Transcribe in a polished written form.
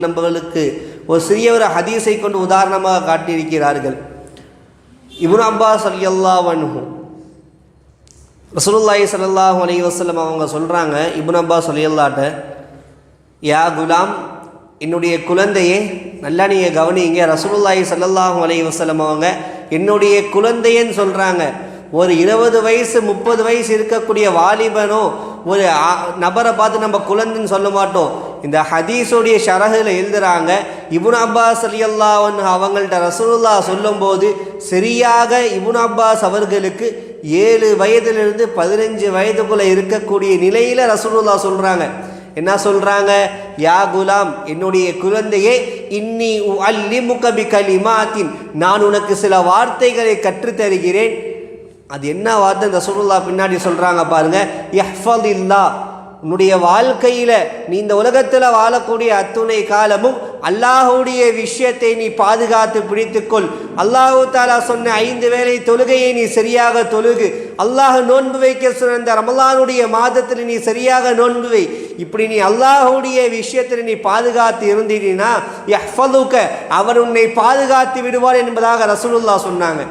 நம்மளுக்கு ஒரு சிறிய ஒரு ஹதீஸை கொண்டு உதாரணமாக காட்டியிருக்கிறார்கள். இப்னு அப்பாஸ் ரலியல்லாஹு அன்ஹு ரசூலுல்லாஹி ஸல்லல்லாஹு அலைஹி வஸல்லம் அவங்க சொல்கிறாங்க, இப்னு அப்பாஸ் ரலியல்லாஹு, யா குலாம், என்னுடைய குழந்தையே, நல்லா நீங்கள் கவனிங்க. ரசூலுல்லாஹி ஸல்லல்லாஹு அலைஹி வஸல்லம் அவங்க என்னுடைய குழந்தையன்னு சொல்கிறாங்க. ஒரு 20 வயசு 30 வயசு இருக்கக்கூடிய வாலிபனோ ஒரு நபரை பார்த்து நம்ம குழந்தைன்னு சொல்ல மாட்டோம். இந்த ஹதீஸுடைய ஷரஹில் எழுதுகிறாங்க, இப்னு அப்பாஸ் ரலியல்லாஹு அன்ஹு அவங்கள்ட்ட ரசூலுல்லாஹ் சொல்லும்போது சரியாக இப்னு அப்பாஸ் அவர்களுக்கு 7 வயதிலிருந்து 15 வயதுக்குள்ளே இருக்கக்கூடிய நிலையில் ரசூலுல்லாஹ் சொல்கிறாங்க. என்ன சொல்கிறாங்க? யா குலாம், என்னுடைய குழந்தையே, இன்னி உஅல்லிமுக பிகலிமாத்தின், நான் உனக்கு சில வார்த்தைகளை கற்றுத்தருகிறேன். அது என்ன வார்த்தை ரசூலுல்லாஹ் பின்னாடி சொல்கிறாங்க பாருங்க. யஹ்ஃபதில்லா, உன்னுடைய வாழ்க்கையில் நீ இந்த உலகத்தில் வாழக்கூடிய அத்துணை காலமும் அல்லாஹுடைய விஷயத்தை நீ பாதுகாத்து பிடித்துக்கொள். அல்லாஹு தாலா சொன்ன 5 வேளை தொழுகையை நீ சரியாக தொழுகு. அல்லாஹ் நோன்பு வைக்க சொன்ன இந்த ரமலானுடைய மாதத்தில் நீ சரியாக நோன்பு வை. இப்படி நீ அல்லாஹுடைய விஷயத்தில் நீ பாதுகாத்து இருந்தீனா யஹ்ஃபதுக, அவர் உன்னை பாதுகாத்து விடுவார் என்பதாக ரசூலுல்லாஹ் சொன்னாங்க.